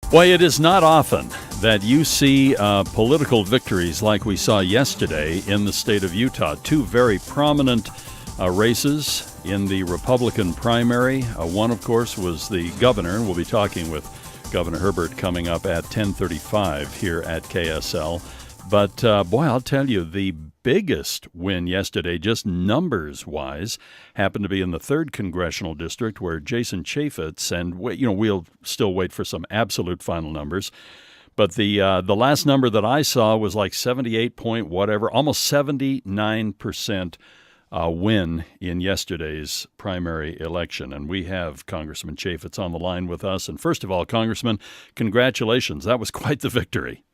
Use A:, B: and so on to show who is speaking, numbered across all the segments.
A: Boy, it is not often that you see political victories like we saw yesterday in the state of Utah. Two very prominent races in the Republican primary. One, of course, was the governor, and we'll be talking with Governor Herbert coming up at 10:35 here at KSL. But, boy, I'll tell you, the biggest win yesterday, just numbers-wise, happened to be in the 3rd Congressional District where Jason Chaffetz, and we'll still wait for some absolute final numbers, but the last number that I saw was like 78 point whatever, almost 79% win in yesterday's primary election. And we have Congressman Chaffetz on the line with us. And first of all, Congressman, congratulations. That was quite the victory.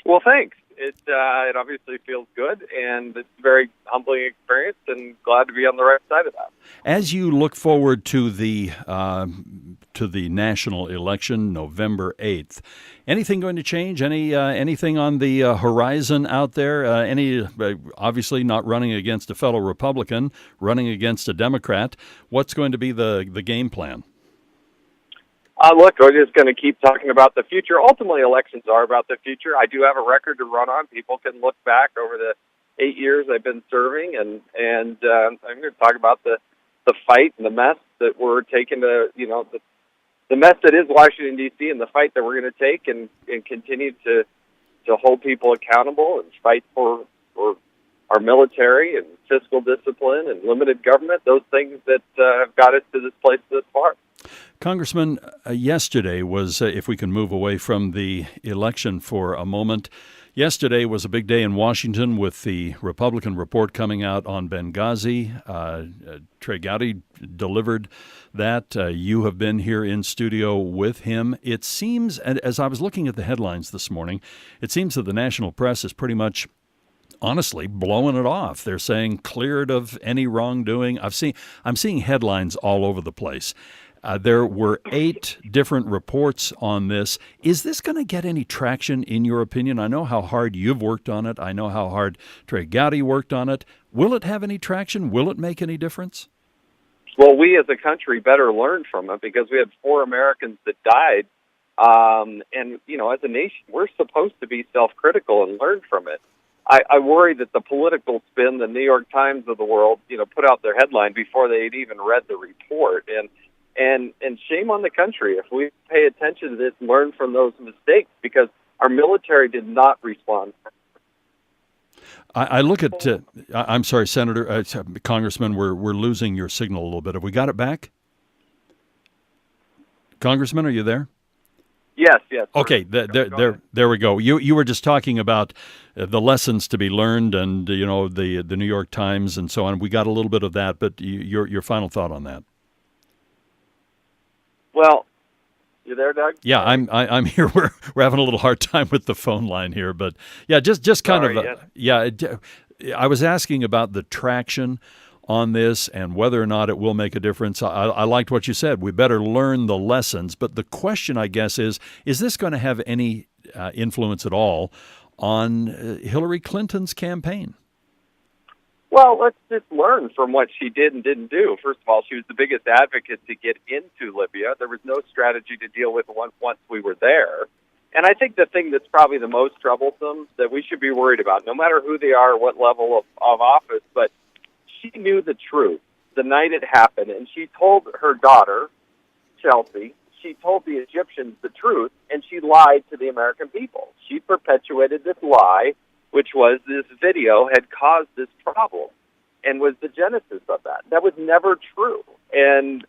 B: Well, thanks. It obviously feels good, and it's a very humbling experience, and glad to be on the right side of that.
A: As you look forward to the national election, November 8th, anything going to change? Anything on the horizon out there? Obviously not running against a fellow Republican, running against a Democrat. What's going to be the game plan?
B: Look, we're just going to keep talking about the future. Ultimately, elections are about the future. I do have a record to run on. People can look back over the 8 years I've been serving, and I'm going to talk about the fight and the mess that we're taking to, the mess that is Washington, D.C., and the fight that we're going to take and continue to hold people accountable and fight for our military and fiscal discipline and limited government, those things that have got us to this place this far.
A: Congressman, yesterday was, if we can move away from the election for a moment, yesterday was a big day in Washington with the Republican report coming out on Benghazi. Trey Gowdy delivered that. You have been here in studio with him. It seems, and as I was looking at the headlines this morning, it seems that the national press is pretty much honestly blowing it off. They're saying cleared of any wrongdoing. I'm seeing headlines all over the place. There were 8 different reports on this. Is this going to get any traction, in your opinion? I know how hard you've worked on it. I know how hard Trey Gowdy worked on it. Will it have any traction? Will it make any difference?
B: Well, we as a country better learn from it because we had 4 Americans that died. And, as a nation, we're supposed to be self-critical and learn from it. I worry that the political spin, the New York Times of the world, put out their headline before they had even read the report. And shame on the country if we pay attention to this, learn from those mistakes, because our military did not respond.
A: I look at, I'm sorry, Senator, Congressman, we're losing your signal a little bit. Have we got it back? Congressman, are you there?
B: Yes.
A: Okay, there we go. You were just talking about the lessons to be learned and, the New York Times and so on. We got a little bit of that, but your final thought on that.
B: Well, you there, Doug?
A: Yeah, I'm here. We're having a little hard time with the phone line here, but yeah, just kind of I was asking about the traction on this and whether or not it will make a difference. I liked what you said. We better learn the lessons, but the question, I guess, is this going to have any influence at all on Hillary Clinton's campaign?
B: Well, let's just learn from what she did and didn't do. First of all, she was the biggest advocate to get into Libya. There was no strategy to deal with once we were there. And I think the thing that's probably the most troublesome that we should be worried about, no matter who they are, what level of office, but she knew the truth the night it happened, and she told her daughter, Chelsea, she told the Egyptians the truth, and she lied to the American people. She perpetuated this lie, which was this video had caused this problem and was the genesis of that. That was never true. And,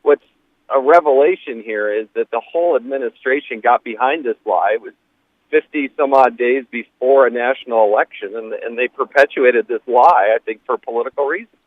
B: what's a revelation here is that the whole administration got behind this lie. It was 50 some odd days before a national election, and they perpetuated this lie, I think, for political reasons.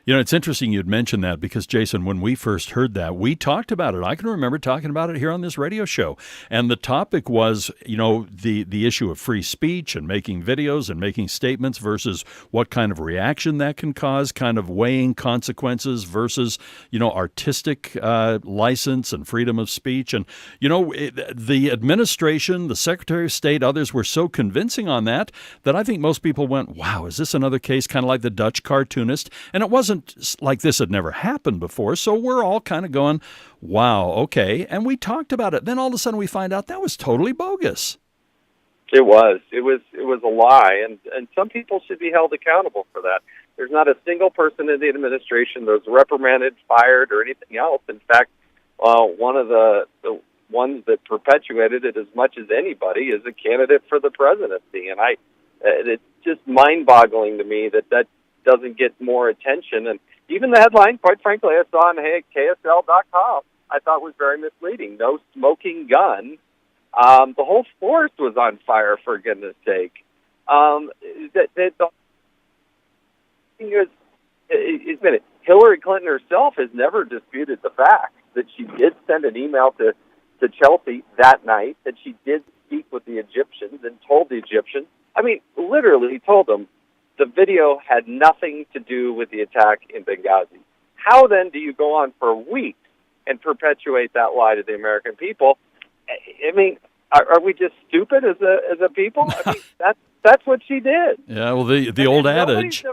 A: It's interesting you'd mention that because, Jason, when we first heard that, we talked about it. I can remember talking about it here on this radio show. And the topic was, the issue of free speech and making videos and making statements versus what kind of reaction that can cause, kind of weighing consequences versus, artistic license and freedom of speech. And, the administration, the Secretary of State, others were so convincing on that I think most people went, wow, is this another case kind of like the Dutch cartoonist? And it wasn't wasn't like this had never happened before. So we're all kind of going, wow, okay. And we talked about it. Then all of a sudden we find out that was totally bogus.
B: It was a lie, and some people should be held accountable for that. There's not a single person in the administration that was reprimanded, fired, or anything else. In fact, one of the ones that perpetuated it as much as anybody is a candidate for the presidency, and it's just mind-boggling to me that doesn't get more attention. And even the headline, quite frankly, I saw on KSL.com, I thought was very misleading. No smoking gun. The whole forest was on fire, for goodness sake. Hillary Clinton herself has never disputed the fact that she did send an email to Chelsea that night, that she did speak with the Egyptians and told the Egyptians, literally told them the video had nothing to do with the attack in Benghazi. How then do you go on for weeks and perpetuate that lie to the American people? Are we just stupid as a people? That's what she did.
A: Yeah, well, the old adage.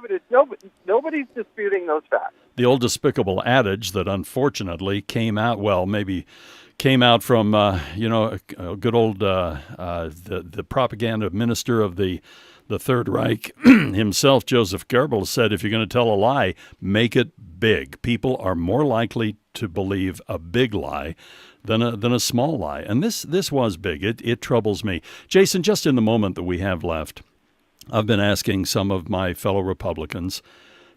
B: Nobody's disputing those facts.
A: The old despicable adage that unfortunately came out from a good old the propaganda minister of the Third Reich himself, Joseph Goebbels, said, if you're going to tell a lie, make it big. People are more likely to believe a big lie than a small lie. And this was big. It troubles me. Jason, just in the moment that we have left, I've been asking some of my fellow Republicans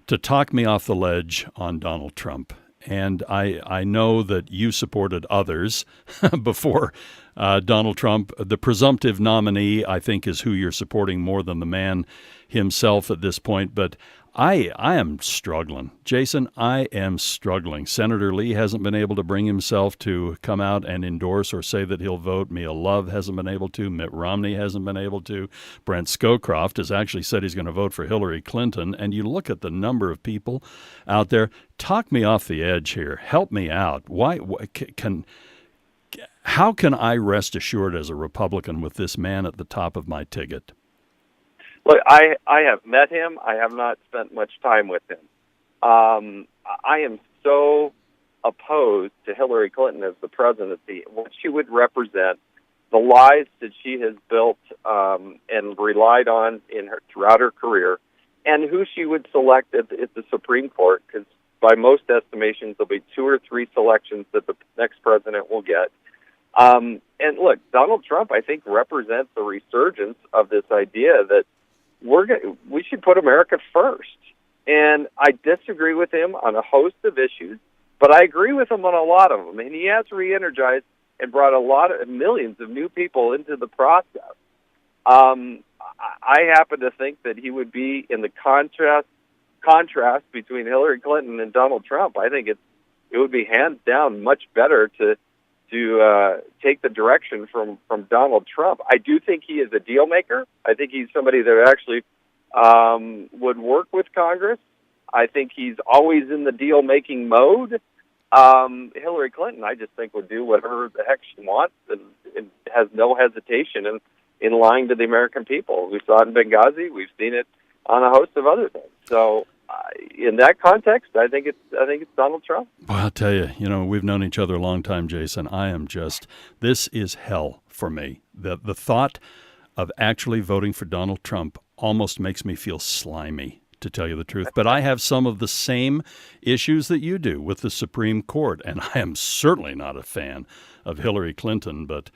A: to talk me off the ledge on Donald Trump. And I know that you supported others before Donald Trump. The presumptive nominee, I think, is who you're supporting more than the man himself at this point. But I am struggling. Jason, I am struggling. Senator Lee hasn't been able to bring himself to come out and endorse or say that he'll vote. Mia Love hasn't been able to. Mitt Romney hasn't been able to. Brent Scowcroft has actually said he's going to vote for Hillary Clinton. And you look at the number of people out there. Talk me off the edge here. Help me out. How can I rest assured as a Republican with this man at the top of my ticket?
B: Look, I have met him. I have not spent much time with him. I am so opposed to Hillary Clinton as the presidency, what she would represent, the lies that she has built and relied on throughout her career, and who she would select at the Supreme Court, because by most estimations, there'll be 2 or 3 selections that the next president will get. And look, Donald Trump, I think, represents the resurgence of this idea that we should put America first. And I disagree with him on a host of issues, but I agree with him on a lot of them. And he has re-energized and brought millions of new people into the process. I happen to think that he would be in the contrast between Hillary Clinton and Donald Trump. I think it would be hands down much better to take the direction from Donald Trump. I do think he is a deal maker. I think he's somebody that actually would work with Congress. I think he's always in the deal making mode. Hillary Clinton, I just think, would do whatever the heck she wants and has no hesitation in lying to the American people. We saw it in Benghazi. We've seen it on a host of other things. So in that context, I think it's Donald Trump.
A: Well, I'll tell you, we've known each other a long time, Jason. This is hell for me. The thought of actually voting for Donald Trump almost makes me feel slimy, to tell you the truth. But I have some of the same issues that you do with the Supreme Court, and I am certainly not a fan of Hillary Clinton, but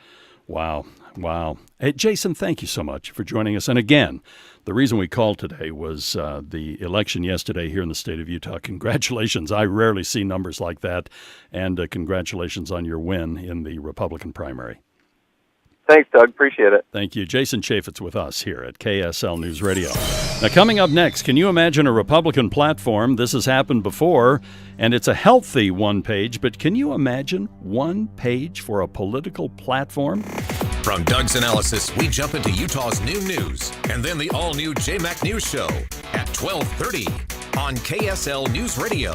A: wow. Hey, Jason, thank you so much for joining us. And again, the reason we called today was the election yesterday here in the state of Utah. Congratulations. I rarely see numbers like that. And congratulations on your win in the Republican primary.
B: Thanks, Doug. Appreciate it.
A: Thank you. Jason Chaffetz with us here at KSL News Radio. Now, coming up next, can you imagine a Republican platform? This has happened before, and it's a healthy one page, but can you imagine one page for a political platform?
C: From Doug's analysis, we jump into Utah's new news, and then the all-new JMAC News Show at 12:30 on KSL News Radio.